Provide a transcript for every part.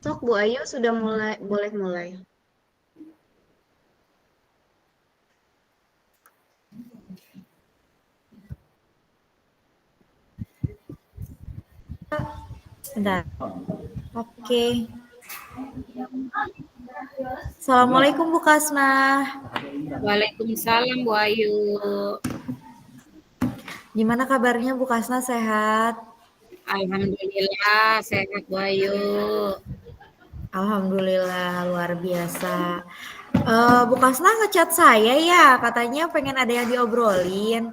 Sok Bu Ayu sudah mulai, boleh mulai. Bentar. Oke. Assalamualaikum Bu Kasna. Waalaikumsalam Bu Ayu. Gimana kabarnya Bu Kasna, sehat? Alhamdulillah sehat Bu Ayu. Alhamdulillah luar biasa. Bu Kasna ngechat saya ya, katanya pengen ada yang diobrolin.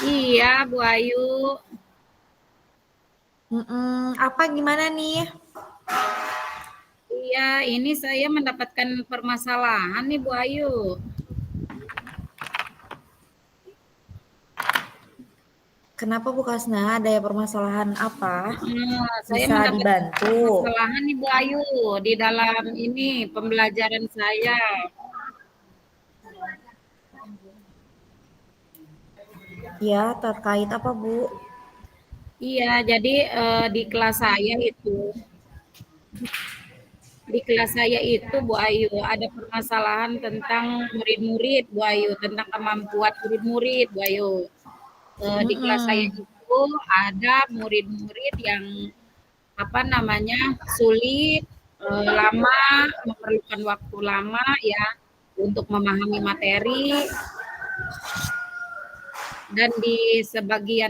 Iya Bu Ayu. Apa gimana nih? Iya, ini saya mendapatkan permasalahan nih Bu Ayu. Kenapa Bu Kasna, ada ya permasalahan apa? Saya Bisa mendapatkan dibantu? permasalahan nih Bu Ayu di dalam ini pembelajaran saya. Ya, terkait apa Bu? Iya, jadi di kelas saya itu Bu Ayu ada permasalahan tentang murid-murid Bu Ayu, tentang kemampuan murid-murid Bu Ayu. Di kelas saya itu ada murid-murid yang sulit, lama, memerlukan waktu lama ya untuk memahami materi, dan di sebagian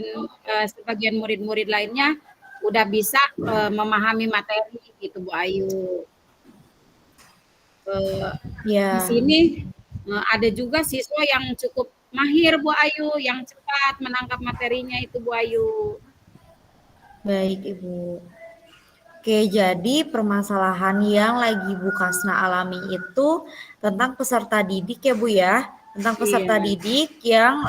murid-murid lainnya udah bisa memahami materi gitu Bu Ayu. Di sini ada juga siswa yang cukup mahir Bu Ayu, yang cepat menangkap materinya itu Bu Ayu. Baik Ibu. Oke, jadi permasalahan yang lagi Bu Kasna alami itu tentang peserta didik ya Bu ya, tentang peserta didik yang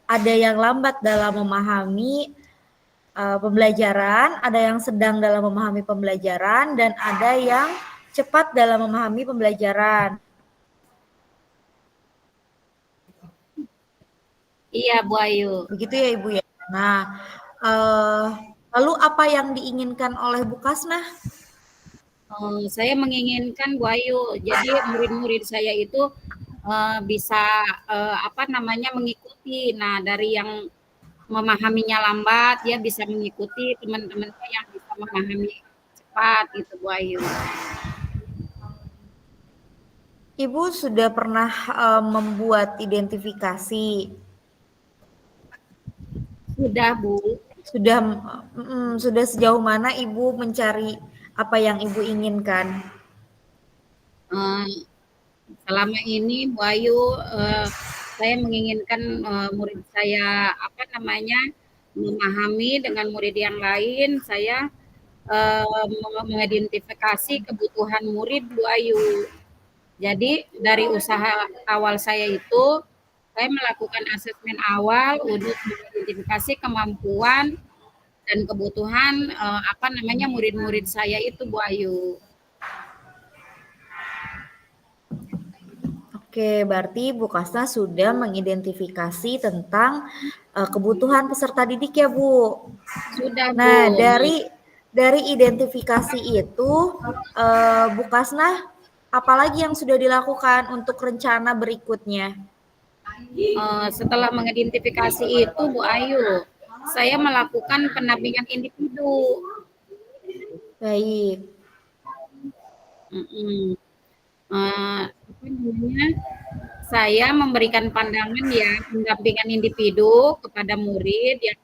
ada yang lambat dalam memahami pembelajaran, ada yang sedang dalam memahami pembelajaran, dan ada yang cepat dalam memahami pembelajaran. Iya Bu Ayu. Begitu ya Ibu ya. Nah, lalu apa yang diinginkan oleh Bu Kasna? Saya menginginkan Bu Ayu, jadi murid-murid saya itu bisa mengikuti. Nah, dari yang memahaminya lambat, dia bisa mengikuti teman-temannya yang bisa memahami cepat gitu Bu Ayu. Ibu sudah pernah membuat identifikasi? Sudah Bu. Sudah sejauh mana Ibu mencari apa yang Ibu inginkan? Selama ini Bu Ayu, saya menginginkan murid saya memahami dengan murid yang lain. Saya mengidentifikasi kebutuhan murid Bu Ayu. Jadi dari usaha awal saya itu, saya melakukan asesmen awal untuk mengidentifikasi kemampuan dan kebutuhan murid-murid saya itu Bu Ayu. Oke, berarti Bu Kasna sudah mengidentifikasi tentang kebutuhan peserta didik ya Bu. Sudah Bu. Nah, dari identifikasi itu Bu Kasna apalagi yang sudah dilakukan untuk rencana berikutnya? Setelah mengidentifikasi itu Bu Ayu, saya melakukan pendampingan individu. Baik. Saya memberikan pandangan ya, pendampingan individu kepada murid yang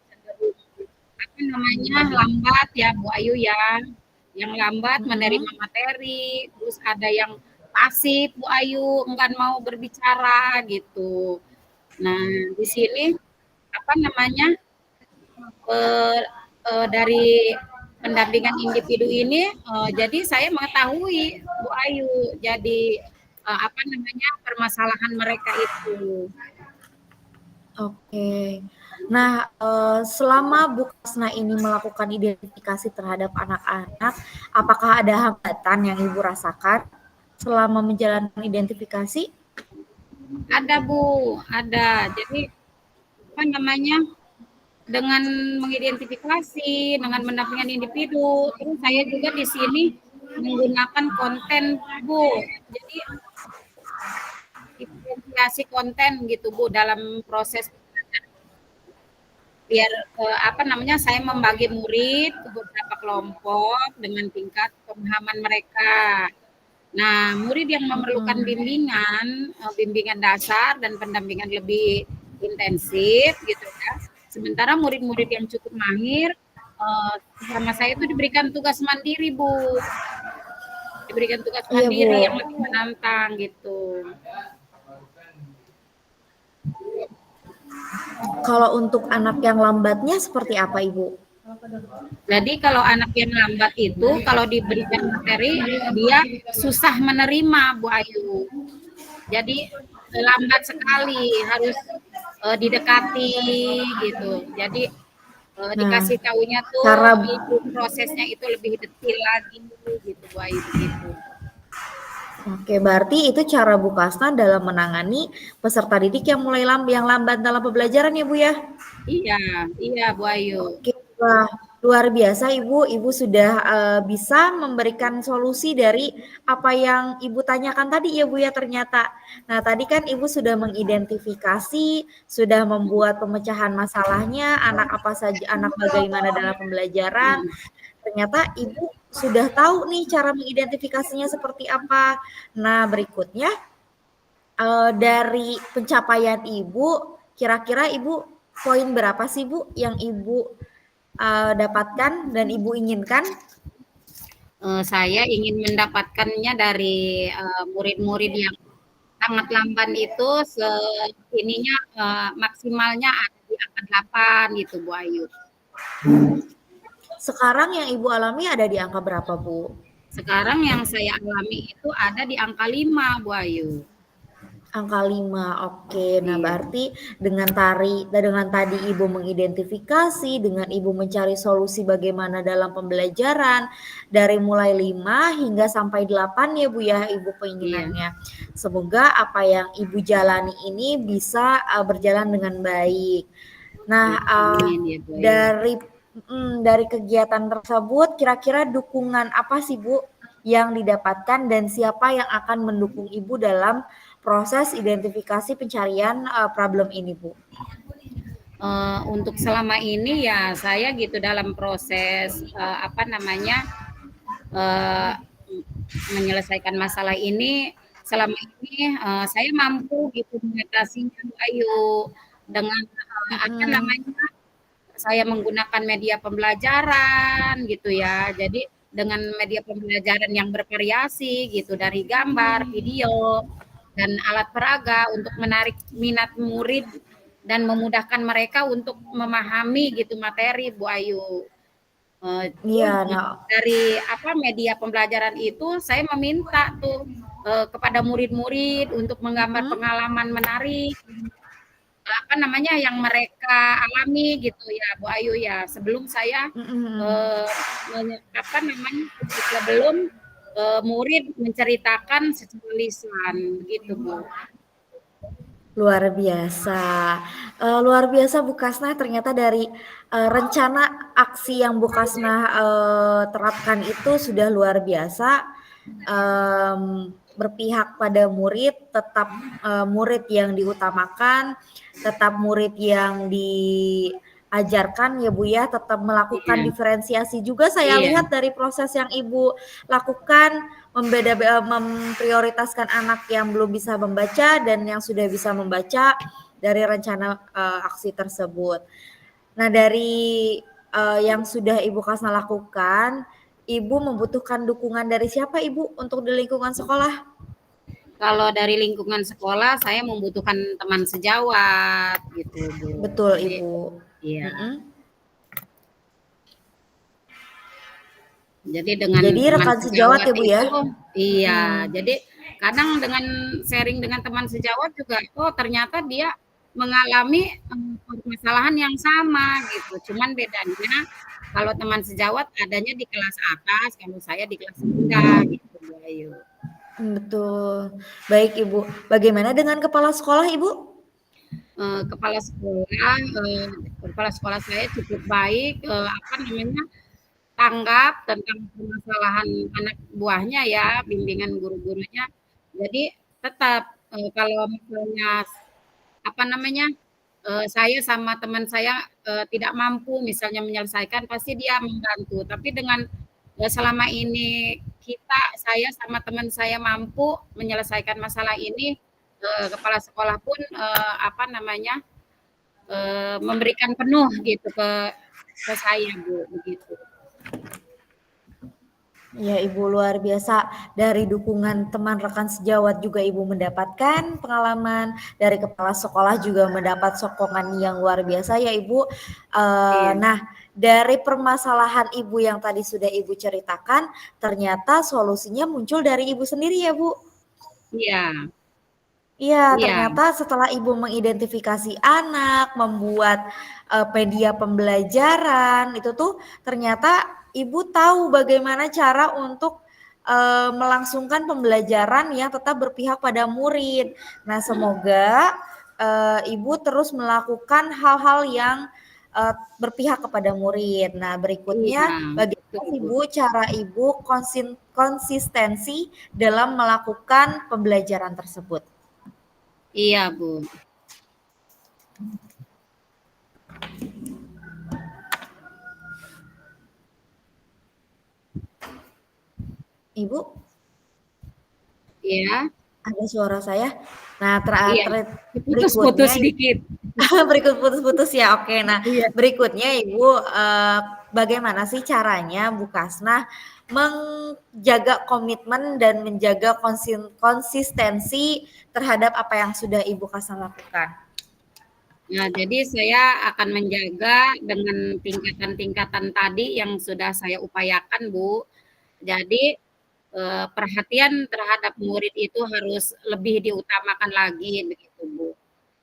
lambat ya Bu Ayu ya, yang lambat menerima materi, terus ada yang pasif Bu Ayu, enggan mau berbicara gitu. Nah, di sini dari pendampingan individu ini, jadi saya mengetahui Bu Ayu, jadi permasalahan mereka itu. Oke. Nah, selama Bu Kasna ini melakukan identifikasi terhadap anak-anak, apakah ada hambatan yang Ibu rasakan selama menjalankan identifikasi? Ada Bu, ada. Jadi apa namanya, dengan mengidentifikasi, dengan mendampingi individu, terus saya juga di sini menggunakan konten Bu. Jadi diferensiasi konten gitu Bu dalam proses biar apa namanya, saya membagi murid ke beberapa kelompok dengan tingkat pemahaman mereka. Nah, murid yang memerlukan bimbingan dasar dan pendampingan lebih intensif gitu ya. Sementara murid-murid yang cukup mahir sama saya itu diberikan tugas mandiri, Bu. Diberikan tugas Iya Bu. mandiri yang lebih menantang gitu. Kalau untuk anak yang lambatnya seperti apa Ibu? Jadi kalau anak yang lambat itu kalau diberikan materi dia susah menerima Bu Ayu. Jadi lambat sekali, harus didekati gitu. Jadi dikasih tahunya tuh cara itu prosesnya itu lebih detail lagi gitu Bu Ayu gitu. Oke, berarti itu cara Bu Kasna dalam menangani peserta didik yang mulai yang lambat dalam pembelajaran ya Bu ya? Iya, iya Bu Ayu. Oke, wah, luar biasa Ibu. Ibu sudah bisa memberikan solusi dari apa yang Ibu tanyakan tadi ya Bu ya ternyata. Nah, tadi kan Ibu sudah mengidentifikasi, sudah membuat pemecahan masalahnya, anak apa saja, anak bagaimana dalam pembelajaran. Ternyata Ibu sudah tahu nih cara mengidentifikasinya seperti apa. Nah, berikutnya dari pencapaian Ibu, kira-kira Ibu poin berapa sih Bu yang Ibu dapatkan dan Ibu inginkan? Saya ingin mendapatkannya dari murid-murid yang sangat lamban itu ininya maksimalnya ada di angka 8 gitu Bu Ayu. Sekarang yang Ibu alami ada di angka berapa Bu? Sekarang yang saya alami itu ada di angka 5 Bu Ayu. Angka 5, oke. Nah, berarti dengan tadi Ibu mengidentifikasi, dengan Ibu mencari solusi bagaimana dalam pembelajaran, dari mulai 5 hingga sampai 8 ya Bu ya, Ibu keinginannya. Semoga apa yang Ibu jalani ini bisa berjalan dengan baik. Nah, dari kegiatan tersebut, kira-kira dukungan apa sih Bu yang didapatkan dan siapa yang akan mendukung Ibu dalam proses identifikasi pencarian problem ini Bu? Untuk selama ini ya saya gitu dalam proses apa namanya menyelesaikan masalah ini, selama ini saya mampu gitu mengatasinya Bu Ayu dengan apa namanya, saya menggunakan media pembelajaran gitu ya. Jadi dengan media pembelajaran yang bervariasi gitu, dari gambar, video, dan alat peraga untuk menarik minat murid dan memudahkan mereka untuk memahami gitu materi Bu Ayu. Iya, nah, Dari apa media pembelajaran itu saya meminta tuh kepada murid-murid untuk menggambar pengalaman menarik apa namanya yang mereka alami gitu ya Bu Ayu ya, sebelum saya apa namanya sebelum murid menceritakan secara lisan gitu Bu. Luar biasa. Luar biasa Bu Kasna, ternyata dari rencana aksi yang Bu Kasna terapkan itu sudah luar biasa. Berpihak pada murid, tetap murid yang diutamakan, tetap murid yang diajarkan ya Bu ya, tetap melakukan diferensiasi juga saya lihat dari proses yang Ibu lakukan, memprioritaskan anak yang belum bisa membaca dan yang sudah bisa membaca dari rencana aksi tersebut. Nah, dari yang sudah Ibu Kasna lakukan, Ibu membutuhkan dukungan dari siapa Ibu untuk di lingkungan sekolah? Kalau dari lingkungan sekolah saya membutuhkan teman sejawat gitu Bu. Betul Ibu. Iya. Jadi dengan rekan sejawat ya Bu ya? Iya, jadi kadang dengan sharing dengan teman sejawat juga, oh ternyata dia mengalami permasalahan yang sama gitu. Cuman bedanya kalau teman sejawat adanya di kelas atas, kalau saya di kelas rendah gitu Bu Ayu. Betul. Baik Ibu. Bagaimana dengan kepala sekolah Ibu? Kepala sekolah, kepala sekolah saya cukup baik, apa namanya, tanggap tentang permasalahan anak buahnya ya, bimbingan guru-gurunya. Jadi tetap, kalau misalnya apa namanya, saya sama teman saya, tidak mampu misalnya menyelesaikan, pasti dia membantu. Tapi dengan, selama ini saya sama teman saya mampu menyelesaikan masalah ini, kepala sekolah pun, apa namanya, memberikan penuh gitu ke saya, Bu, begitu. Ya Ibu, luar biasa. Dari dukungan teman rekan sejawat juga Ibu mendapatkan pengalaman, dari kepala sekolah juga mendapat sokongan yang luar biasa ya Ibu. Iya. Nah, dari permasalahan Ibu yang tadi sudah Ibu ceritakan, ternyata solusinya muncul dari Ibu sendiri ya Bu? Iya. Iya, Iya. ternyata setelah Ibu mengidentifikasi anak, membuat media pembelajaran, itu tuh ternyata Ibu tahu bagaimana cara untuk melangsungkan pembelajaran yang tetap berpihak pada murid. Nah, semoga Ibu terus melakukan hal-hal yang berpihak kepada murid. Nah, Iya, berikutnya bagaimana betul, sih Bu. Bu cara Ibu konsistensi dalam melakukan pembelajaran tersebut? Iya, Bu. Ibu, Iya. ada suara saya? Nah, Iya, berikutnya putus-putus dikit. berikut putus-putus ya. Oke. Nah, Iya. berikutnya Ibu bagaimana sih caranya Bu Kasnah menjaga komitmen dan menjaga konsistensi terhadap apa yang sudah Ibu Kasnah lakukan? Nah, jadi saya akan menjaga dengan tingkatan-tingkatan tadi yang sudah saya upayakan, Bu. Jadi, perhatian terhadap murid itu harus lebih diutamakan lagi begitu, Bu.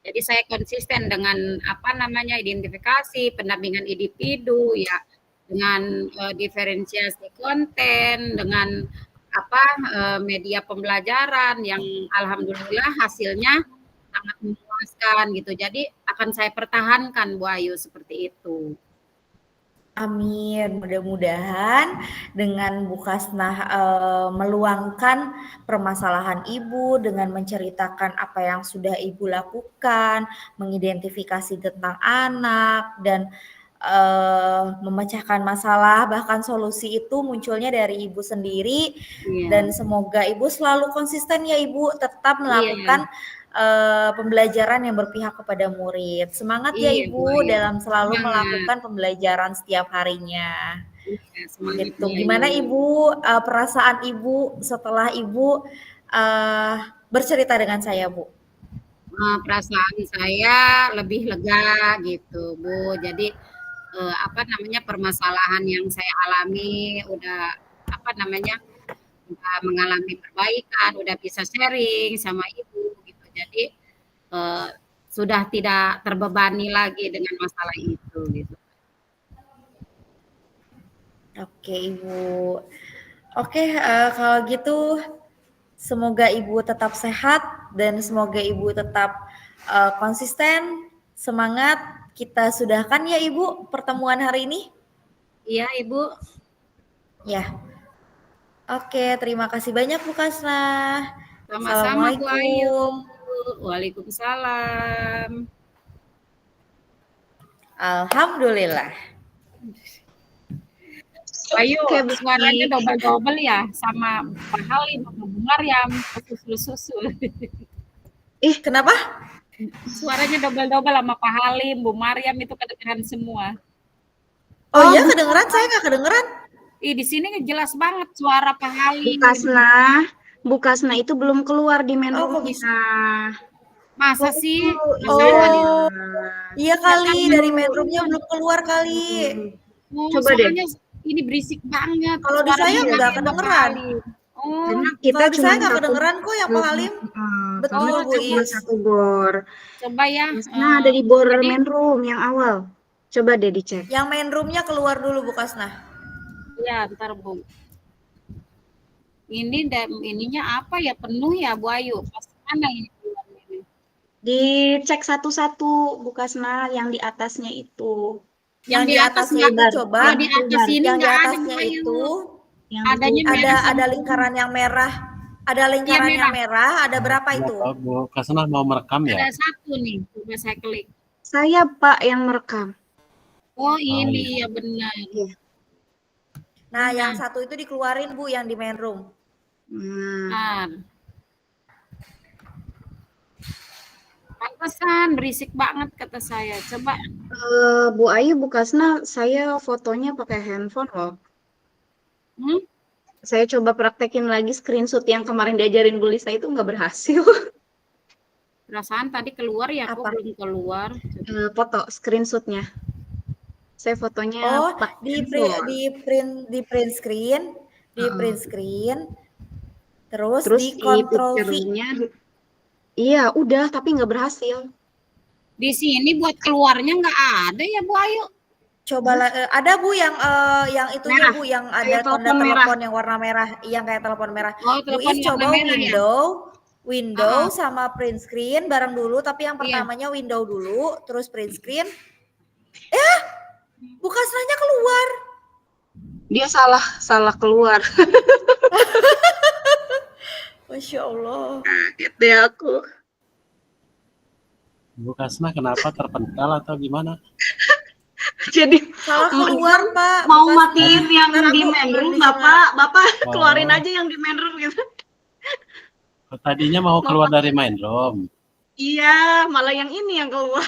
Jadi saya konsisten dengan apa namanya, identifikasi, pendampingan individu ya, dengan, diferensiasi konten, dengan apa, media pembelajaran yang alhamdulillah hasilnya sangat memuaskan gitu. Jadi akan saya pertahankan Bu Ayu, seperti itu. Amin, mudah-mudahan dengan Bu Kasnah meluangkan permasalahan Ibu dengan menceritakan apa yang sudah Ibu lakukan, mengidentifikasi tentang anak dan memecahkan masalah, bahkan solusi itu munculnya dari Ibu sendiri dan Iya. semoga Ibu selalu konsisten ya Ibu, tetap Iya. melakukan pembelajaran yang berpihak kepada murid. Semangat ya Iya, Bu Ibu Ayu. dalam selalu Semangat. melakukan pembelajaran setiap harinya. Iya, semangat Gitu. Bu Gimana Ayu. Ibu perasaan Ibu setelah Ibu bercerita dengan saya, Bu? Perasaan saya lebih lega gitu, Bu. Jadi, apa namanya, permasalahan yang saya alami udah, apa namanya, udah mengalami perbaikan, udah bisa sharing sama Ibu gitu. Jadi, eee, sudah tidak terbebani lagi dengan masalah itu gitu. Oke, Ibu. Oke, kalau gitu semoga Ibu tetap sehat dan semoga Ibu tetap konsisten, semangat. Kita sudahkan ya Ibu pertemuan hari ini. Iya, Ibu. Ya. Oke, terima kasih banyak Bu Kasnah. Sama-sama Bu Ayu. Assalamualaikum. Waalaikumsalam. Alhamdulillah. Ayu, Oke, Bu suaranya Kiki. double-double ya sama Pak Halim sama Bu Maryam, susul-susul. Ih, kenapa? Suaranya double-double sama Pak Halim, Bu Maryam itu kedengeran semua. Oh iya, kedengeran? Saya nggak kedengeran. Di sini jelas banget suara Pak Halim. Bu Kasnah itu belum keluar di main Oh, kok room-nya. bisa? Masa sih? Oh, iya kali Kelihatan dari main room-nya belum keluar kali. Coba deh. Soalnya ini berisik banget. Kalau di saya Suaranya nggak Pak kedengeran. Halim. Oh, Karena kita Kalau di cuma saya nggak satu. kedengeran kok yang Pak Halim. Betul Karena Bu kita cuma Is. satu bor. coba ya. Nah, ada di bor Jadi, main room yang awal. Coba deh dicek. Yang main room-nya keluar dulu Bu Kasnah. ya, ntar Bu. ini dan ininya apa ya, penuh ya Bu Ayu? Pas mana ini keluarnya ini? Dicek satu-satu Bu Kasna yang di atasnya itu. Yang di atas atasnya enggak, itu Lebar, coba, kalau di yang atas lebar, ini yang di enggak ada Bu atasnya Ayu. itu yang Adanya ditutup. merah ada sama lingkaran yang merah. Ada iya lingkaran yang merah. merah, ada berapa itu? Kenapa Bu Kasnah mau merekam ya? Ada satu nih, coba saya klik. Saya Pak yang merekam. Oh Oh ini iya. ya benar. Iya. Nah, yang Nah, satu itu dikeluarin Bu, yang di main room. Nah, nah. Pantesan berisik banget kata saya. Coba Bu Ayu, Bu Kasna, saya fotonya pakai handphone loh. hmm? Saya coba praktekin lagi screenshot yang kemarin diajarin Bu Lisa itu nggak berhasil. Perasaan tadi keluar ya, kok Apa? belum keluar. Foto screenshotnya. Saya fotonya Oh, pakai di handphone. print screen, terus Terus di di control V. picture-nya, iya udah, tapi nggak berhasil. Di sini buat keluarnya nggak ada ya Bu Ayu. Coba ada Bu yang itunya Merah, Bu, yang ada kayak tanda telepon merah. telepon yang warna merah, yang kayak telepon merah. Oh, Bu telepon Is warna coba merah ya. window Ah, sama print screen bareng dulu, tapi yang iya. pertamanya window dulu, terus print screen. Bu Kasnanya keluar. Dia salah keluar. Masya Allah. Kaget deh aku. Bu Kasnah kenapa terpental atau gimana? Jadi Salah keluar Pak. mau Bu Kasna. matiin yang Ntar di aku main room, kondisi Bapak Oh. keluarin aja yang di main room gitu. Tadinya mau keluar dari main room. Iya, malah yang ini yang keluar.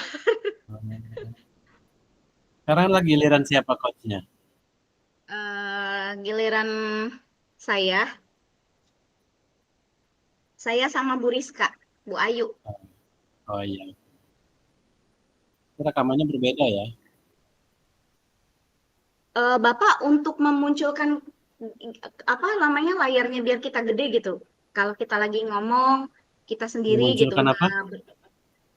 Sekarang lagi giliran siapa coachnya? Giliran saya sama Bu Rizka, Bu Ayu. Oh iya. Rekamannya berbeda ya? Bapak untuk memunculkan apa namanya layarnya biar kita gede gitu. Kalau kita lagi ngomong kita sendiri gitu. Memunculkan apa?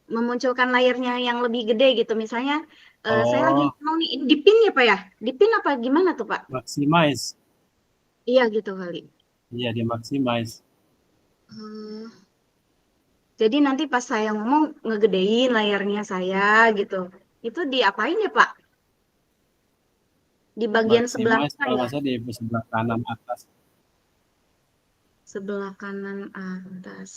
Memunculkan layarnya yang lebih gede gitu. Misalnya saya lagi Oh, ngomong nih di pin ya Pak ya? Di pin apa gimana tuh Pak? maximize. Iya gitu kali. Iya, di maximize. Jadi nanti pas saya ngomong ngegedein layarnya saya gitu. Itu diapain ya Pak? Di bagian sebelah Maximize kalau mana nggak ya? salah di sebelah kanan atas. Sebelah kanan atas.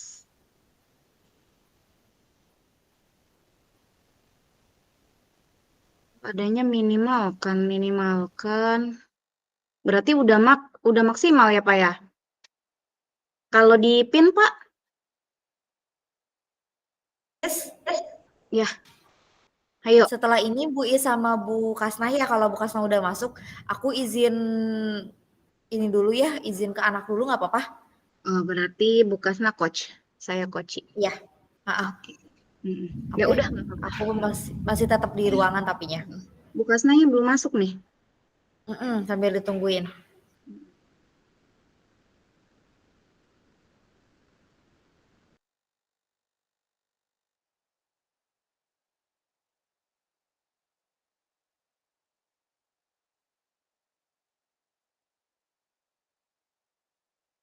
Adanya minimalkan. Berarti udah maksimal ya Pak ya? Kalau di pin Pak? Yes. Ya. Ayo. Setelah ini Bu Is sama Bu Kasnah ya, kalau Bu Kasnah udah masuk, aku izin ini dulu ya, izin ke anak dulu nggak apa-apa? Berarti Bu Kasna coach. Saya coach. Iya. Ya udah. Aku masih tetap di ruangan tapinya. Bu Kasnanya belum masuk nih. Sambil ditungguin.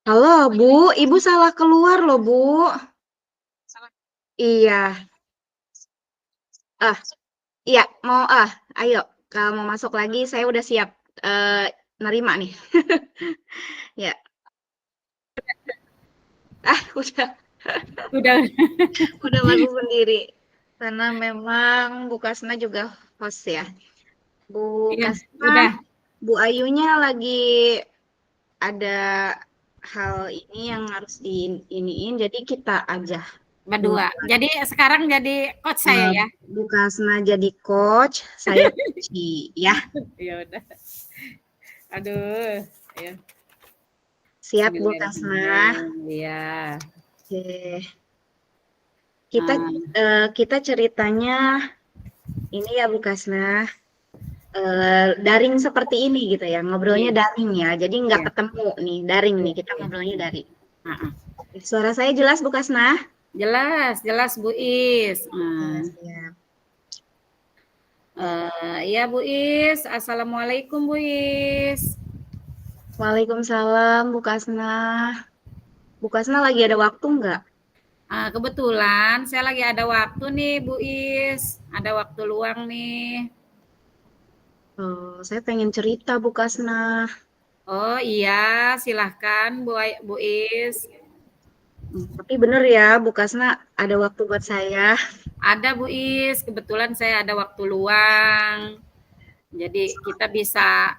Halo Bu, Ibu salah keluar loh Bu. Iya. Iya, ayo. Kalau mau masuk lagi, saya udah siap nerima nih. Ya. Udah Udah. masuk sendiri. Karena memang Bu Kasna juga host ya. Bu Iya, Kasna, udah. Bu Ayunya lagi ada hal ini yang harus diiniin, jadi kita aja. Berdua. Jadi sekarang jadi coach saya ya. Bu Kasna jadi coach, saya coach ya. Ya udah. Aduh, ya. Siap Bu Kasna. Iya. Oke. Kita ceritanya ini ya Bu Kasna. Daring seperti ini gitu ya, ngobrolnya daring ya. Jadi nggak ketemu nih, daring nih, kita ngobrolnya daring. Suara saya jelas Bu Kasna? Jelas Bu Is. Ya Bu Is, Assalamualaikum Bu Is. Waalaikumsalam, Bu Kasna. Bu Kasna lagi ada waktu nggak? Kebetulan saya lagi ada waktu nih, Bu Is. Ada waktu luang nih. Saya pengen cerita, Bu Kasna. Oh iya, silahkan Bu Is. Tapi bener ya, Bu Kasna ada waktu buat saya. Ada Bu Is, kebetulan saya ada waktu luang. Jadi kita bisa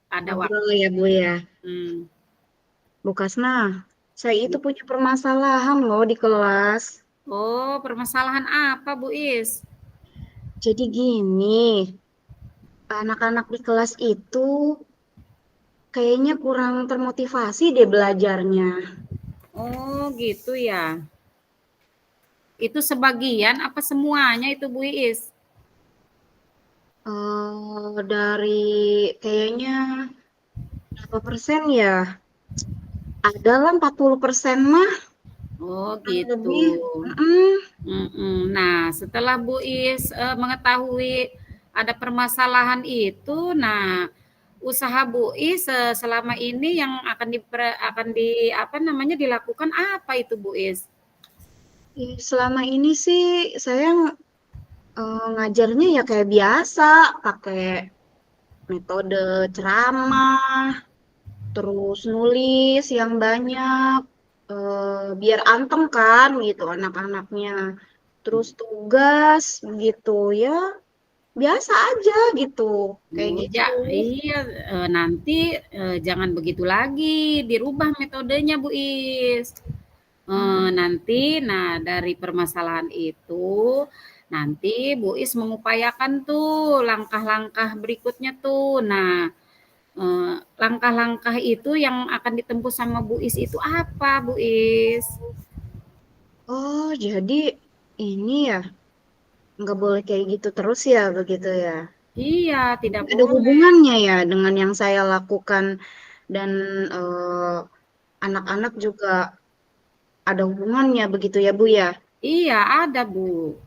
ada waktu. Ngobrol ya, Bu ya. Bu Kasna, saya itu punya permasalahan loh di kelas. Oh, permasalahan apa Bu Is? Jadi gini, anak-anak di kelas itu kayaknya kurang termotivasi deh belajarnya. Oh gitu ya. Itu sebagian apa semuanya itu Bu Is? Dari kayaknya berapa persen ya? Adalah 40% mah Oh gitu. lebih. Mm-mm. Nah, setelah Bu Is mengetahui ada permasalahan itu, nah usaha Bu Is selama ini yang akan di apa namanya dilakukan apa itu Bu Is? Selama ini sih saya ngajarnya ya kayak biasa, pakai metode ceramah, terus nulis yang banyak, biar anteng kan gitu anak-anaknya. Terus tugas gitu ya biasa aja gitu, kayak Oh, gitu. iya, nanti jangan begitu lagi, dirubah metodenya Bu Is. Nanti, nah dari permasalahan itu, nanti Bu Is mengupayakan tuh langkah-langkah berikutnya tuh. Nah, langkah-langkah itu yang akan ditempuh sama Bu Is itu apa Bu Is? Oh, jadi ini ya nggak boleh kayak gitu terus ya, begitu ya. Iya, tidak Ada boleh. hubungannya ya dengan yang saya lakukan dan anak-anak juga ada hubungannya begitu ya Bu ya. Iya, ada Bu.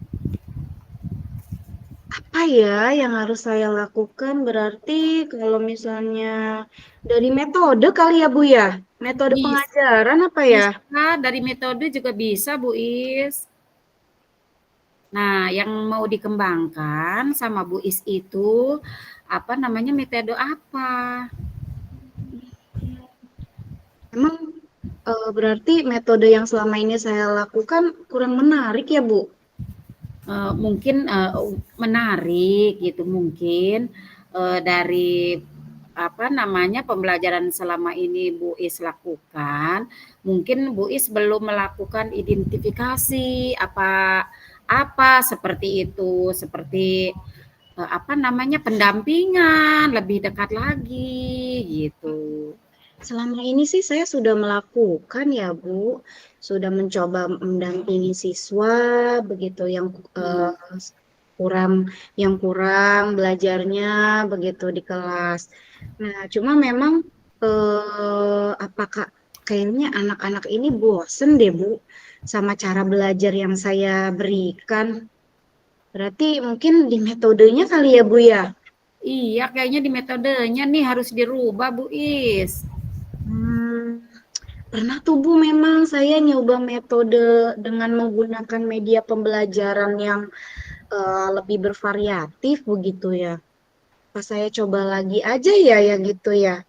Apa ya yang harus saya lakukan? Berarti kalau misalnya dari metode kali ya Bu ya. Metode Bis- pengajaran apa ya? Bisa, dari metode juga bisa Bu Is. Nah, yang mau dikembangkan sama Bu Is itu apa namanya metode apa? Emang berarti metode yang selama ini saya lakukan kurang menarik ya Bu? Mungkin menarik gitu mungkin dari apa namanya pembelajaran selama ini Bu Is lakukan, mungkin Bu Is belum melakukan identifikasi apa apa seperti itu, seperti apa namanya pendampingan lebih dekat lagi gitu. Selama ini sih saya sudah melakukan ya Bu, sudah mencoba mendampingi siswa begitu Hmm. kurang yang kurang belajarnya begitu di kelas. Nah, cuma memang apakah kayaknya anak-anak ini bosen deh Bu sama cara belajar yang saya berikan. Berarti mungkin di metodenya kali ya Bu ya. Iya, kayaknya di metodenya nih harus dirubah Bu Is. Hmm. Pernah tuh Bu, memang saya nyoba metode dengan menggunakan media pembelajaran yang lebih bervariatif begitu ya. Pas saya coba lagi aja ya, ya gitu ya.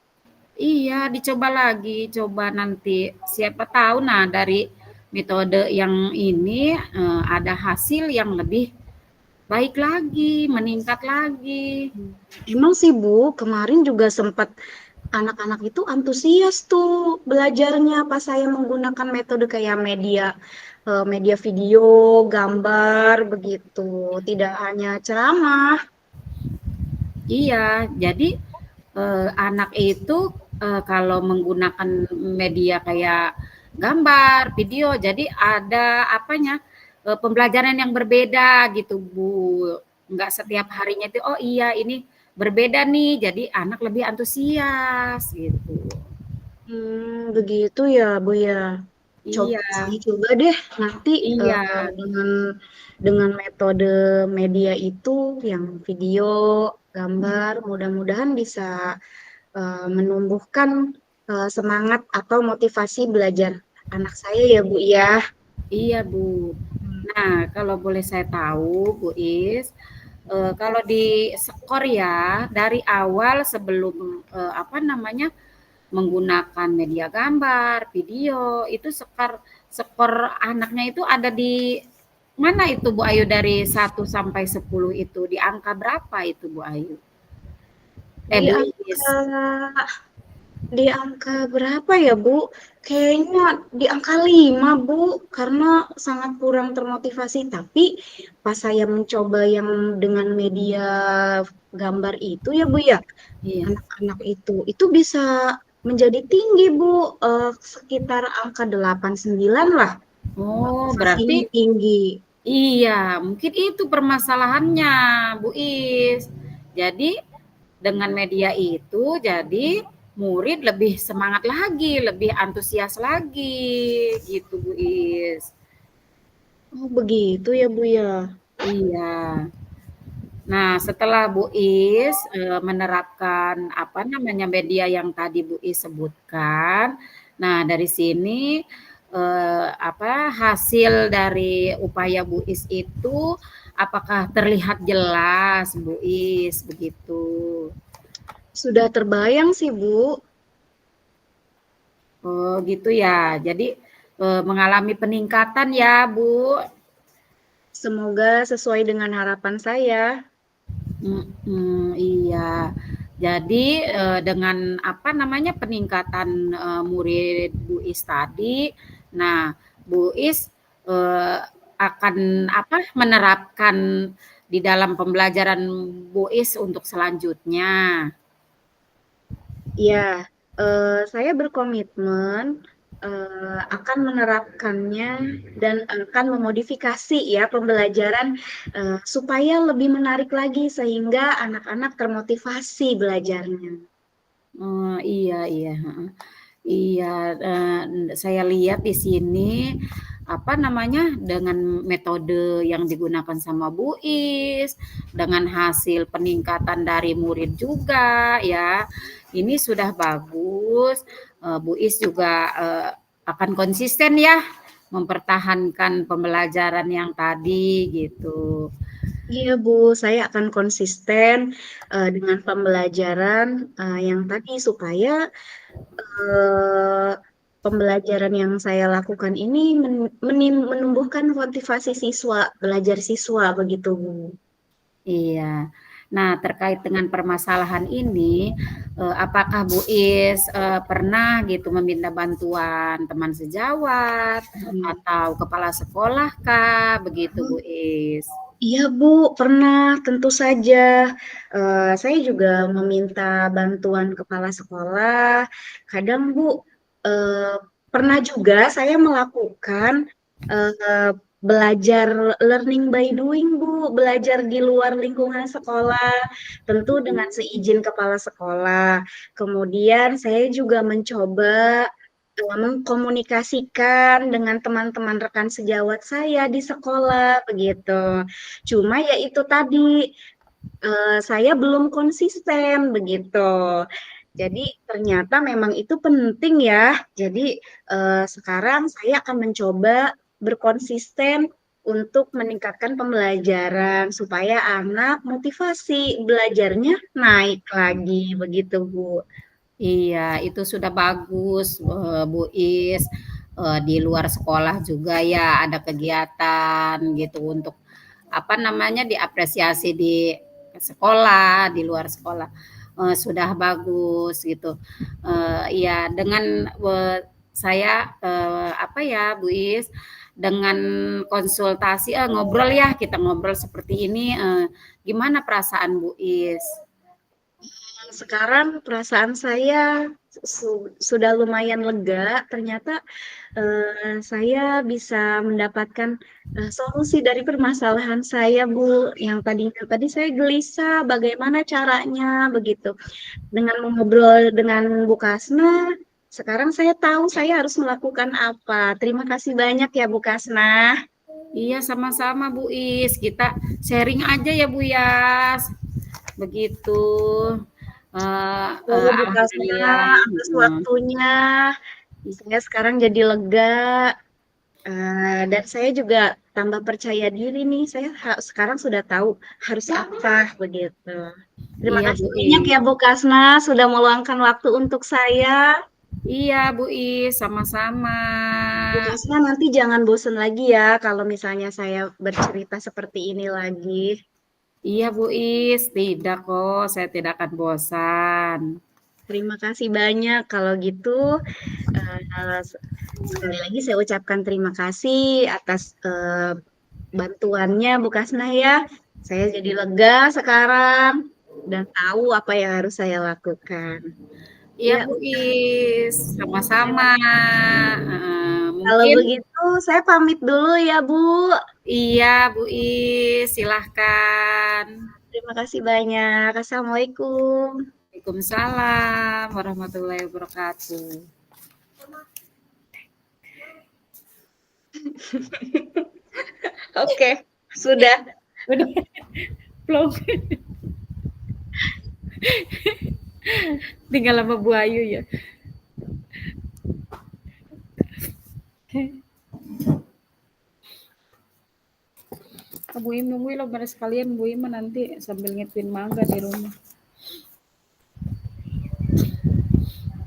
Iya, dicoba lagi, coba nanti siapa tahu nah dari metode yang ini ada hasil yang lebih baik lagi, meningkat lagi. Emang sih Bu, kemarin juga sempat anak-anak itu antusias tuh belajarnya pas saya menggunakan metode kayak media video, gambar begitu. Tidak hanya ceramah. Iya, jadi anak itu kalau menggunakan media kayak gambar, video, jadi ada apanya pembelajaran yang berbeda gitu Bu. Enggak setiap harinya itu oh iya ini berbeda nih, jadi anak lebih antusias gitu. Begitu ya Bu ya. Iya, Saya coba deh nanti iya. dengan metode media itu yang video, gambar, mudah-mudahan bisa menumbuhkan semangat atau motivasi belajar anak saya ya Bu ya. Iya Bu. Nah, kalau boleh saya tahu Bu Is, kalau di skor ya dari awal sebelum apa namanya menggunakan media gambar, video, itu skor skor anaknya itu ada di mana itu Bu Ayu dari 1 sampai 10 itu di angka berapa itu Bu Ayu? Di Bu Is. angka Di angka berapa ya, Bu? Kayaknya di angka 5, Bu, karena sangat kurang termotivasi. Tapi pas saya mencoba yang dengan media gambar itu ya, Bu ya, Iya. anak-anak itu bisa menjadi tinggi, Bu, sekitar angka 8, 9 lah. Oh, Motivasinya berarti tinggi. iya, mungkin itu permasalahannya, Bu Is. Jadi dengan media itu jadi murid lebih semangat lagi, lebih antusias lagi gitu Bu Is. Oh, begitu ya, Bu ya. Iya. Nah, setelah Bu Is menerapkan apa namanya media yang tadi Bu Is sebutkan, nah dari sini apa hasil dari upaya Bu Is itu apakah terlihat jelas Bu Is begitu? Sudah terbayang sih, Bu. Oh gitu ya. Jadi mengalami peningkatan ya Bu. Semoga sesuai dengan harapan saya. Iya. Jadi dengan apa namanya peningkatan murid Bu Is tadi, nah Bu Is akan apa menerapkan di dalam pembelajaran Bu Is untuk selanjutnya. Ya, saya berkomitmen akan menerapkannya dan akan memodifikasi ya pembelajaran supaya lebih menarik lagi sehingga anak-anak termotivasi belajarnya. Iya iya, heeh. Iya, saya lihat di sini, apa namanya, dengan metode yang digunakan sama Bu Is, dengan hasil peningkatan dari murid juga ya, ini sudah bagus, Bu Is juga, akan konsisten ya, mempertahankan pembelajaran yang tadi, gitu. Iya Bu, saya akan konsisten dengan pembelajaran yang tadi supaya eh, pembelajaran yang saya lakukan ini menumbuhkan motivasi siswa, belajar siswa begitu Bu. Iya. Nah, terkait dengan permasalahan ini, apakah Bu Is pernah gitu meminta bantuan teman sejawat Hmm. atau kepala sekolah kah? Begitu Bu Is. Iya Bu, pernah tentu saja. Saya juga meminta bantuan kepala sekolah. Kadang Bu, eh, pernah juga saya melakukan eh, belajar learning by doing Bu, belajar di luar lingkungan sekolah, tentu dengan seizin kepala sekolah. Kemudian saya juga mencoba mengkomunikasikan dengan teman-teman rekan sejawat saya di sekolah begitu. Cuma ya itu tadi saya belum konsisten begitu. Jadi ternyata memang itu penting ya. Jadi sekarang saya akan mencoba berkonsisten untuk meningkatkan pembelajaran supaya anak motivasi belajarnya naik lagi begitu Bu. Iya, itu sudah bagus, Bu Is. Di luar sekolah juga ya ada kegiatan gitu untuk apa namanya diapresiasi di sekolah, di luar sekolah. Sudah bagus gitu. Ya dengan saya apa ya Bu Is dengan konsultasi ngobrol ya kita ngobrol seperti ini gimana perasaan Bu Is? Sekarang perasaan saya sudah lumayan lega. Ternyata saya bisa mendapatkan solusi dari permasalahan saya, Bu. Yang tadi saya gelisah, bagaimana caranya begitu. Dengan mengobrol dengan Bu Kasna, sekarang saya tahu saya harus melakukan apa. Terima kasih banyak ya, Bu Kasna. Iya sama-sama Bu Is, kita sharing aja ya Bu Yas. Begitu. Bu Kasna Alhamdulillah. atas waktunya. Saya sekarang jadi lega. Dan saya juga tambah percaya diri nih. Saya sekarang sudah tahu harus apa begitu. Terima Iya, kasih Bu banyak ya Is. Bu Kasna sudah meluangkan waktu untuk saya. Iya, Bu Is, sama-sama. Bu Kasna nanti jangan bosan lagi ya kalau misalnya saya bercerita seperti ini lagi. Iya, Bu Is. Tidak kok, saya tidak akan bosan. Terima kasih banyak. Kalau gitu, eh, sekali lagi saya ucapkan terima kasih atas bantuannya Bu Kasna ya. Saya jadi lega sekarang dan tahu apa yang harus saya lakukan. Iya, Ya, Bu Is. Sama-sama. kalau Mungkin begitu saya pamit dulu ya Bu. iya, Bu Is. Silahkan. Terima kasih banyak. Assalamualaikum. Waalaikumsalam warahmatullahi wabarakatuh. Oke, sudah. Udah, belum. Tinggal sama Bu Ayu ya. Bu Im nungguin lo pada sekalian Bu Im nanti sambil ngituin mangga di rumah.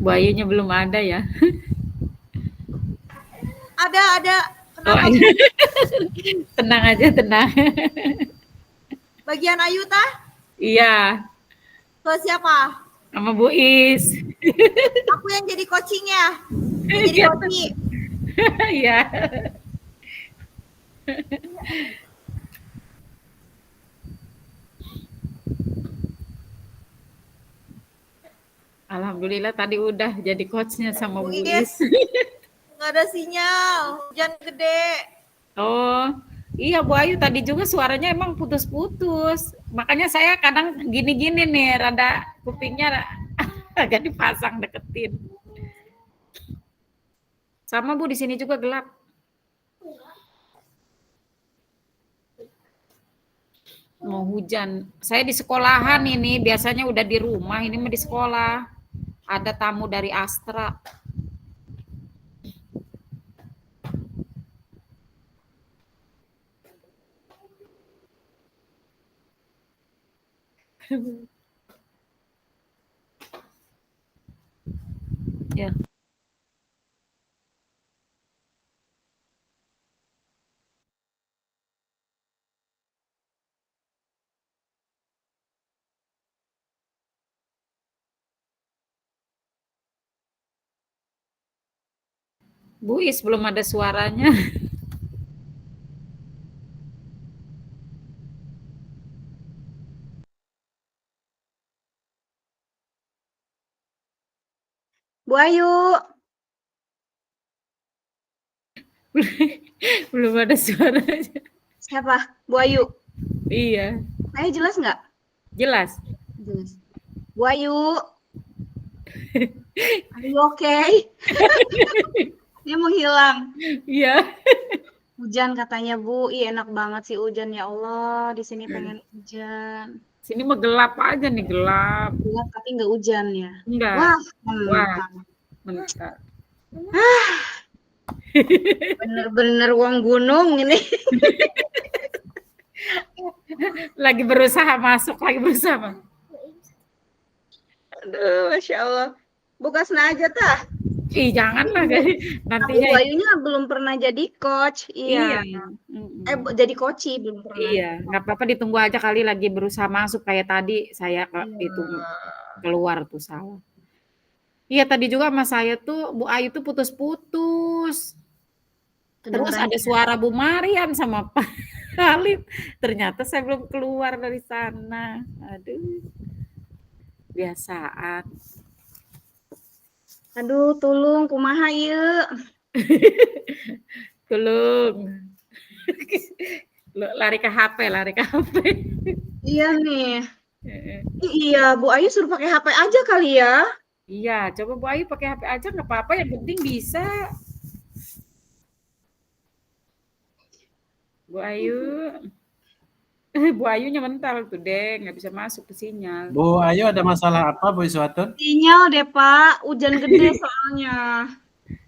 Bu Ayunya belum ada ya. Ada. Oh, Kenapa Bu? tenang aja, tenang. Bagian Ayu tah? Iya, Ke siapa? sama Bu Is. Aku yang jadi coachingnya. Yang jadi Iya. coaching. Iya. Alhamdulillah tadi udah jadi coachnya sama Bu Bu Is. Is. Nggak ada sinyal. Hujan gede. Oh, iya Bu Ayu tadi juga suaranya emang putus-putus. Makanya saya kadang gini-gini nih, rada kupingnya agak dipasang deketin. Sama Bu di sini juga gelap. Mau hujan. Saya di sekolahan ini, biasanya udah di rumah, ini mah di sekolah. Ada tamu dari Astra. Ya. Bu Is belum ada suaranya. Bu Ayu, Belum ada suaranya. siapa? Bu Ayu. Iya, Saya jelas nggak? jelas. Jelas. Bu Ayu, are you okay? Dia menghilang. Iya. Hujan katanya Bu. Ih, enak banget sih hujan ya Allah. Di sini pengen hujan. Sini mah gelap aja nih, gelap. Gelap tapi nggak hujan ya. Enggak. Wah, Wah, mantap. mantap. Bener-bener uang gunung ini. Lagi berusaha masuk, lagi berusaha. Aduh, Masya Allah. Buka Kasna aja tah. Ih, janganlah Tapi nantinya. Bu Ayunya belum pernah jadi coach. Iya. Iya. Mm-mm. Jadi coachi belum pernah. Iya, nggak apa-apa ditunggu aja kali lagi berusaha masuk kayak tadi saya itu keluar tuh salah. Iya tadi juga sama saya tuh Bu Ayu tuh putus-putus. Terus ada suara Bu Marian sama Pak Halim. Ternyata saya belum keluar dari sana. Aduh. Biasaan. Aduh, tulung kumaha ieu. Tulung. Lari ke HP, lari ke HP. Iya nih. Iya, Bu Ayu suruh pakai HP aja kali ya. Iya, coba Bu Ayu pakai HP aja nggak apa-apa, yang penting bisa. Bu Ayu. Bu Ayunya mental tuh, Dek, nggak bisa masuk ke sinyal. Bu Ayu ada masalah apa Bu Iswatun? Sinyal deh Pak, hujan gede soalnya.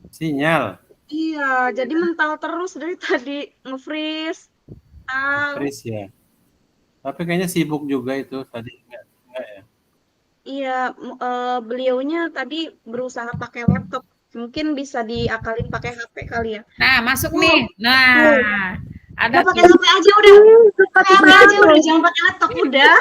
Sinyal, Iya, jadi mental terus dari tadi nge-freeze. freeze ya. Tapi kayaknya sibuk juga itu tadi enggak ya. Iya, beliaunya tadi berusaha pakai laptop. Mungkin bisa diakalin pakai HP kali ya. Nah, masuk Tuh, nih. Nah, ada udah pakai tuh. HP aja udah. Pakai HP aja udah, jangan pakai laptop udah.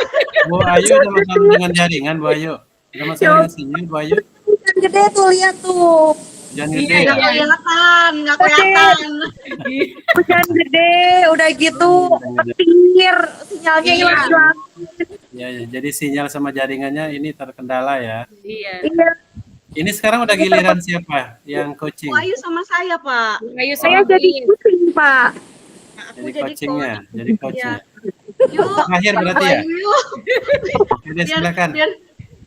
Bu Ayu ada masalah dengan jaringan Bu Ayu? Ada masalah dengan sinyal Bu Ayu? Hujan gede tuh, lihat tuh. Jangan Iya, gede ya? Nggak kelihatan, nggak kelihatan. Hujan gede, udah gitu Hujan gede. petir, sinyalnya Iya. hilang. Ya, ya, jadi sinyal sama jaringannya ini terkendala ya. Iya. Iya, Ini sekarang udah giliran siapa yang coaching? Bu Ayu sama saya, Pak. Bu Ayu saya sama jadi Buis. pusing, Pak. Nah, aku Jadi jadi coachingnya, coach. jadi coachnya. Yuk, Terakhir Bu berarti ya? Ayu, yuk. Oke, Biar, silakan. biar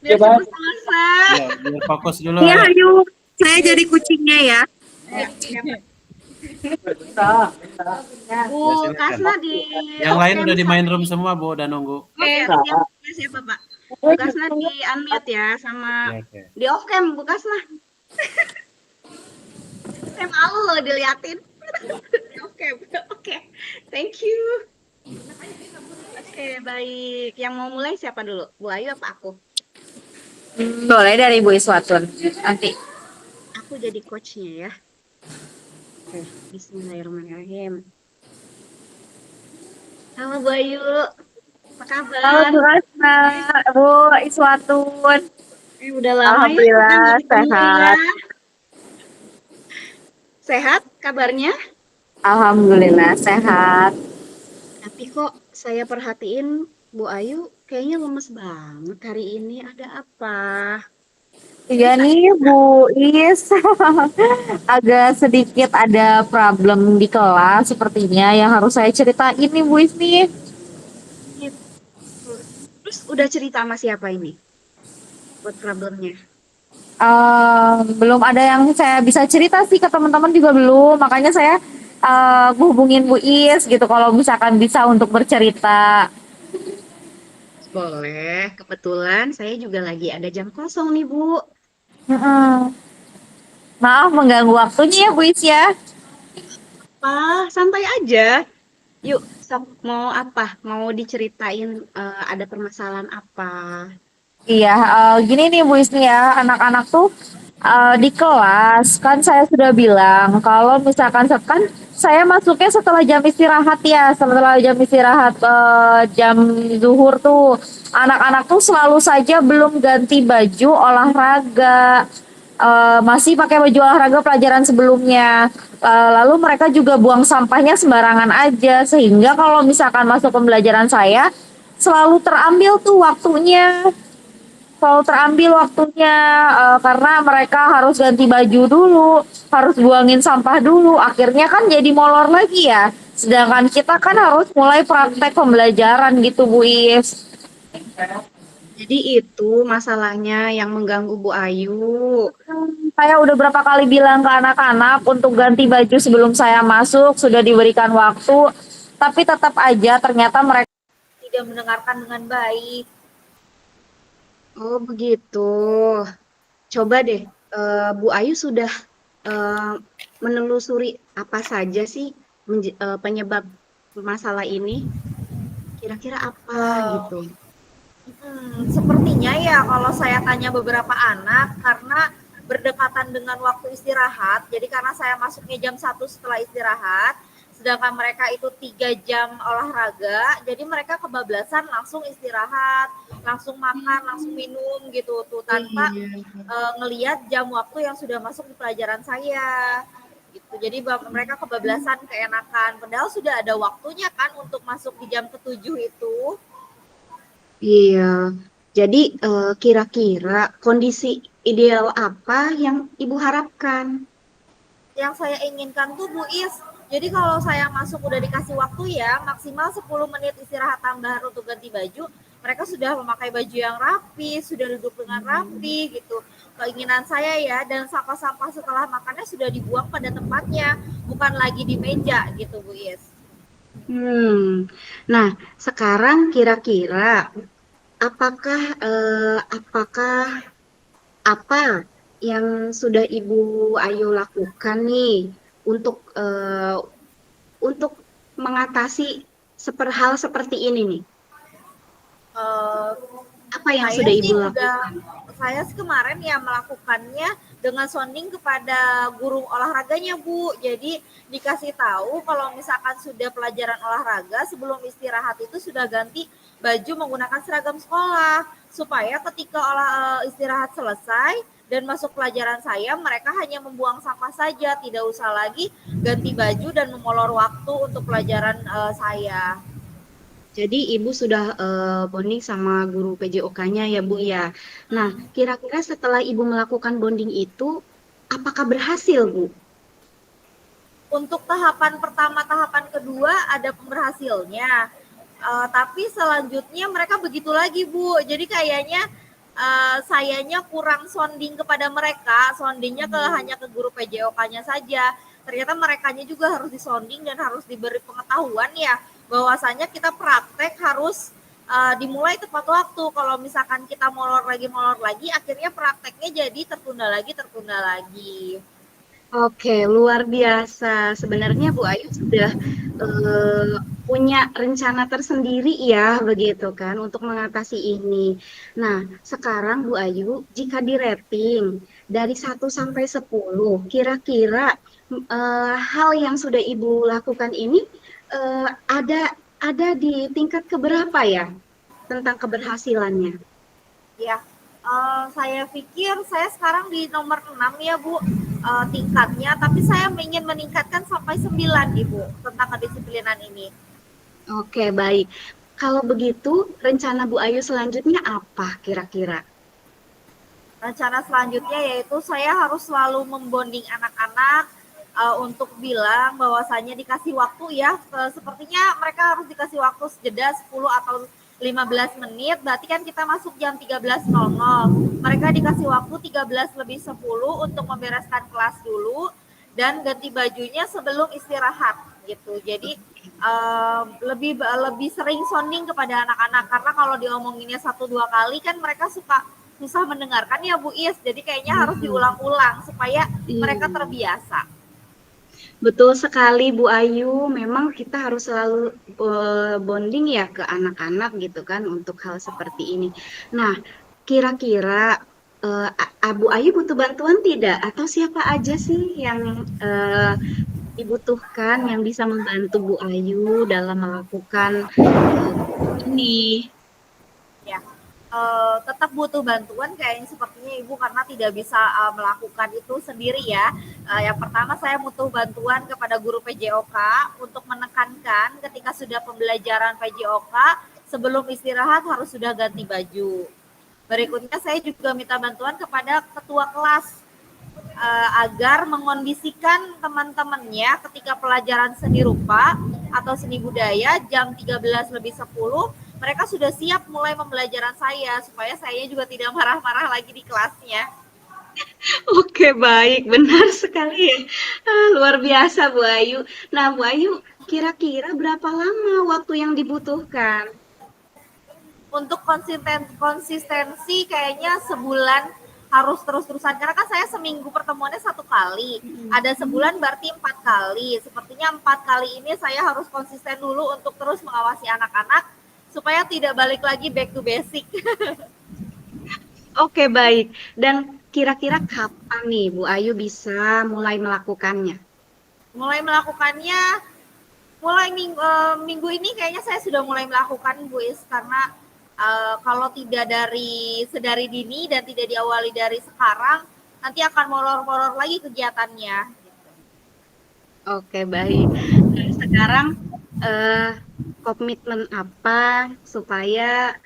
cepat selesai. Ya, biar fokus dulu. Iya, Ayo. ayo. Saya jadi kucingnya ya. Bu silakan. Kasna di Yang lain off-cam udah di main sama- room semua Bu, udah nunggu. Oke, siapa Pak? Bu Kasna di unmute ya sama Ya, oke. di off cam Bu Kasna. Saya malu loh diliatin. Oke, oke. Thank you. Oke, baik. Yang mau mulai siapa dulu? Bu Ayu apa aku? Boleh dari Bu Iswatun. Nanti. Aku jadi coachnya ya. Oke, bismillahirrahmanirrahim. Halo Bu Ayu. Apa kabar? Halo Bu Asna, Bu Iswatun. Udah lama Alhamdulillah, ya kita nggak ketemu sehat. ya. Sehat kabarnya? Alhamdulillah sehat. Tapi kok saya perhatiin Bu Ayu kayaknya lemes banget hari ini. Ada apa? Iya nih Bu Is, agak sedikit ada problem di kelas sepertinya yang harus saya ceritain nih Bu Is nih. Terus udah cerita sama siapa ini? Buat problemnya. Belum ada yang saya bisa cerita sih ke teman-teman juga belum, makanya saya hubungin Bu Is gitu kalau misalkan bisa untuk bercerita. Boleh, kebetulan saya juga lagi ada jam kosong nih Bu. Mm-mm. Maaf mengganggu waktunya ya Bu Is ya. Santai aja. Yuk, mau apa? Mau diceritain ada permasalahan apa? Iya, gini nih Bu Isni ya, anak-anak tuh di kelas kan saya sudah bilang kalau misalkan kan saya masuknya setelah jam istirahat ya, setelah jam istirahat jam zuhur tuh anak-anak tuh selalu saja belum ganti baju olahraga, masih pakai baju olahraga pelajaran sebelumnya. Lalu mereka juga buang sampahnya sembarangan aja sehingga kalau misalkan masuk pembelajaran saya selalu terambil tuh waktunya. Selalu terambil waktunya karena mereka harus ganti baju dulu, harus buangin sampah dulu. Akhirnya kan jadi molor lagi ya. Sedangkan kita kan harus mulai praktek pembelajaran gitu Bu Is. Jadi itu masalahnya yang mengganggu Bu Ayu. Saya udah berapa kali bilang ke anak-anak untuk ganti baju sebelum saya masuk, sudah diberikan waktu, tapi tetap aja ternyata mereka tidak mendengarkan dengan baik. Oh begitu. Coba deh, Bu Ayu sudah menelusuri apa saja sih penyebab masalah ini? Kira-kira apa gitu? Sepertinya ya kalau saya tanya beberapa anak karena berdekatan dengan waktu istirahat, jadi karena saya masuknya jam 1 setelah istirahat, sedangkan mereka itu 3 jam olahraga, jadi mereka kebablasan langsung istirahat, langsung makan, langsung minum gitu tuh tanpa ngelihat jam waktu yang sudah masuk di pelajaran saya gitu. Jadi mereka kebablasan keenakan padahal sudah ada waktunya kan untuk masuk di jam ke-7 itu. Iya. Jadi kira-kira kondisi ideal apa yang Ibu harapkan? Yang saya inginkan tuh Bu Is, jadi kalau saya masuk udah dikasih waktu ya maksimal 10 menit istirahat tambahan untuk ganti baju, mereka sudah memakai baju yang rapi, sudah duduk dengan rapi gitu. Keinginan saya ya, dan sampah-sampah setelah makannya sudah dibuang pada tempatnya, bukan lagi di meja gitu Bu Is. Nah, sekarang kira-kira apakah apakah apa yang sudah Ibu Ayu lakukan nih untuk untuk mengatasi hal seperti ini nih? Eh, Apa yang Saya sudah sih Ibu udah, lakukan? saya sih kemarin ya melakukannya dengan sounding kepada guru olahraganya Bu. Jadi dikasih tahu kalau misalkan sudah pelajaran olahraga sebelum istirahat itu sudah ganti baju menggunakan seragam sekolah supaya ketika istirahat selesai dan masuk pelajaran saya mereka hanya membuang sampah saja, tidak usah lagi ganti baju dan memolor waktu untuk pelajaran saya. Jadi Ibu sudah bonding sama guru PJOK-nya ya Bu ya. Nah, kira-kira setelah Ibu melakukan bonding itu, apakah berhasil Bu? Untuk tahapan pertama, tahapan kedua ada pemberhasilnya. Tapi selanjutnya mereka begitu lagi Bu. Jadi kayaknya sayanya kurang sounding kepada mereka, soundingnya hanya ke guru PJOK-nya saja. Ternyata merekanya juga harus disonding dan harus diberi pengetahuan ya bahwasanya kita praktek harus dimulai tepat waktu. Kalau misalkan kita molor lagi, akhirnya prakteknya jadi tertunda lagi. Oke, luar biasa. Sebenarnya Bu Ayu sudah eh, punya rencana tersendiri ya, begitu kan, untuk mengatasi ini. Nah, sekarang Bu Ayu, jika di rating dari 1 sampai 10, kira-kira hal yang sudah Ibu lakukan ini eh, ada ada di tingkat keberapa ya tentang keberhasilannya? Ya, saya pikir saya sekarang di nomor 6 ya Bu, tingkatnya, tapi saya ingin meningkatkan sampai 9 Ibu tentang kedisiplinan ini. Oke, baik. Kalau begitu, rencana Bu Ayu selanjutnya apa kira-kira? Rencana selanjutnya yaitu saya harus selalu membonding anak-anak untuk bilang bahwasanya dikasih waktu ya, sepertinya mereka harus dikasih waktu jeda 10 atau 15 menit, berarti kan kita masuk jam 13.00. Mereka dikasih waktu 13 lebih 10 untuk membereskan kelas dulu dan ganti bajunya sebelum istirahat gitu. Jadi lebih lebih sering sounding kepada anak-anak karena kalau diomonginnya 1 2 kali kan mereka suka susah mendengarkan ya Bu Is. Jadi kayaknya harus Hmm, diulang-ulang supaya mereka iya. terbiasa. Betul sekali Bu Ayu, memang kita harus selalu bonding ya ke anak-anak gitu kan untuk hal seperti ini. Nah, kira-kira Bu Ayu butuh bantuan tidak? Atau siapa aja sih yang dibutuhkan yang bisa membantu Bu Ayu dalam melakukan eh, ini? Ya, tetap butuh bantuan kayaknya sepertinya Ibu karena tidak bisa melakukan itu sendiri ya. Yang pertama saya butuh bantuan kepada guru PJOK untuk menekankan ketika sudah pembelajaran PJOK sebelum istirahat harus sudah ganti baju. Berikutnya saya juga minta bantuan kepada ketua kelas agar mengondisikan teman-temannya ketika pelajaran seni rupa atau seni budaya jam 13 lebih 10 mereka sudah siap mulai pembelajaran saya supaya saya juga tidak marah-marah lagi di kelasnya. Oke, baik, benar sekali ya. Luar biasa, Bu Ayu. Nah, Bu Ayu, kira-kira berapa lama waktu yang dibutuhkan? Untuk konsistensi kayaknya sebulan harus terus-terusan karena kan saya seminggu pertemuannya 1 kali, ada sebulan berarti 4 kali. Sepertinya 4 kali ini saya harus konsisten dulu untuk terus mengawasi anak-anak supaya tidak balik lagi back to basic. Oke, baik. Dan kira-kira kapan nih Bu Ayu bisa mulai melakukannya? Mulai melakukannya mulai minggu ini kayaknya saya sudah mulai melakukan Bu Is karena kalau tidak sedari dini dan tidak diawali dari sekarang nanti akan molor-molor lagi kegiatannya. Oke, baik. Nah, sekarang eh, komitmen apa supaya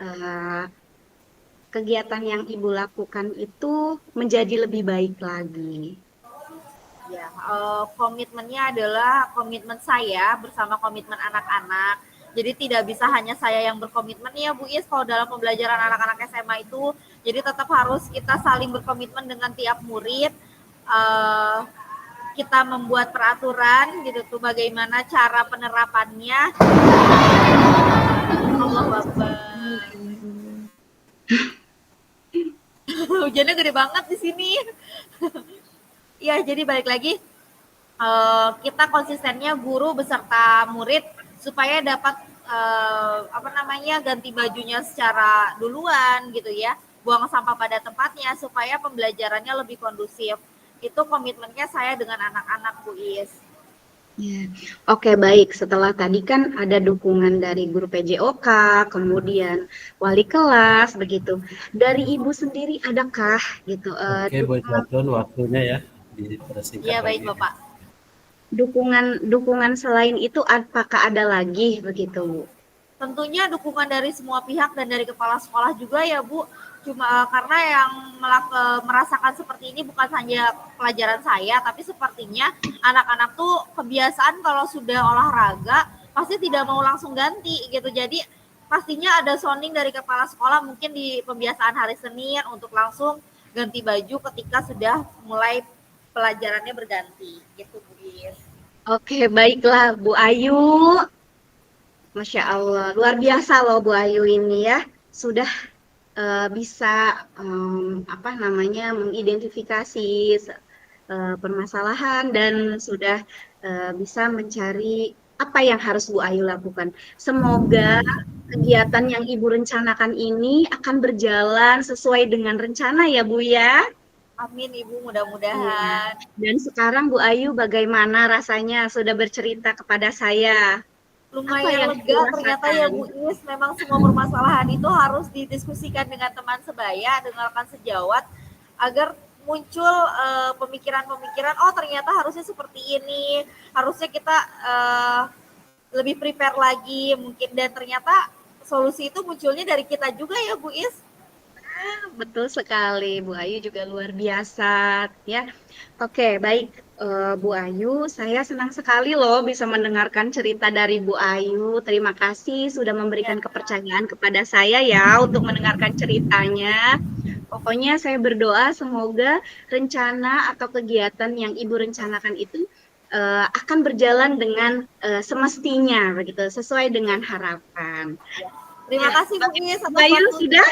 kegiatan yang Ibu lakukan itu menjadi lebih baik lagi? Ya, komitmennya adalah komitmen saya bersama komitmen anak-anak. Jadi tidak bisa hanya saya yang berkomitmen ya Bu Is kalau dalam pembelajaran anak-anak SMA itu. Jadi tetap harus kita saling berkomitmen dengan tiap murid. kita membuat peraturan gitu tuh, bagaimana cara penerapannya. Allahu Akbar. Hujannya gede banget di sini. Ya, jadi balik lagi, kita konsistennya guru beserta murid supaya dapat ganti bajunya secara duluan gitu ya, buang sampah pada tempatnya supaya pembelajarannya lebih kondusif. Itu komitmennya saya dengan anak-anak, Bu Is. Ya. Oke, baik. Setelah tadi kan ada dukungan dari guru PJOK, kemudian wali kelas, begitu. Dari Ibu sendiri adakah gitu Oke, Bu Suatun, waktunya ya dipersingkat Iya, baik lagi. Bapak. dukungan selain itu apakah ada lagi begitu, Bu? Tentunya dukungan dari semua pihak dan dari kepala sekolah juga ya, Bu. Cuma karena yang merasakan seperti ini bukan hanya pelajaran saya, tapi sepertinya anak-anak tuh kebiasaan kalau sudah olahraga pasti tidak mau langsung ganti gitu. Jadi pastinya ada sounding dari kepala sekolah mungkin di pembiasaan hari Senin untuk langsung ganti baju ketika sudah mulai pelajarannya berganti gitu, Bu Is. Oke, baiklah Bu Ayu. Masya Allah, luar biasa loh Bu Ayu ini ya. Sudah bisa mengidentifikasi permasalahan dan sudah bisa mencari apa yang harus Bu Ayu lakukan. Semoga kegiatan yang Ibu rencanakan ini akan berjalan sesuai dengan rencana ya Bu ya. Amin Ibu, mudah-mudahan. Dan sekarang Bu Ayu bagaimana rasanya sudah bercerita kepada saya? Lumayan lega ternyata ya Bu Is, memang semua permasalahan itu harus didiskusikan dengan teman sebaya, dengan rekan sejawat agar muncul pemikiran-pemikiran, oh ternyata harusnya seperti ini, harusnya kita lebih prepare lagi mungkin, dan ternyata solusi itu munculnya dari kita juga ya Bu Is. Betul sekali, Bu Ayu juga luar biasa ya. Oke, baik Bu Ayu, saya senang sekali loh bisa mendengarkan cerita dari Bu Ayu. Terima kasih sudah memberikan kepercayaan kepada saya ya untuk mendengarkan ceritanya. Pokoknya saya berdoa semoga rencana atau kegiatan yang Ibu rencanakan itu akan berjalan dengan semestinya begitu, sesuai dengan harapan. Terima kasih Bu Is atas Bu Ayu waktunya.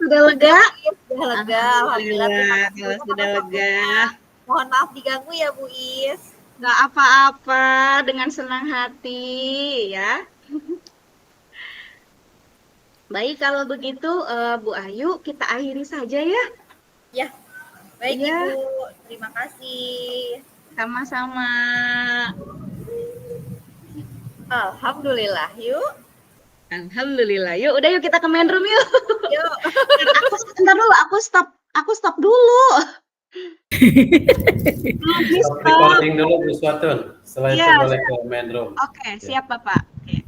Sudah lega? Sudah lega, alhamdulillah. Terima kasih sudah lega. Mohon maaf diganggu ya Bu Is. Nggak apa-apa, dengan senang hati ya. Baik, kalau begitu Bu Ayu, kita akhiri saja ya. Ya, baik Ya. Ibu. Terima kasih. Sama-sama. Alhamdulillah, yuk. Alhamdulillah. Yuk, udah yuk kita ke main room yuk. Yuk. Bentar dulu, aku stop dulu. Stop recording dulu Bu Suatun. Setelah itu boleh ke main room. Oke, siap Bapak. Oke.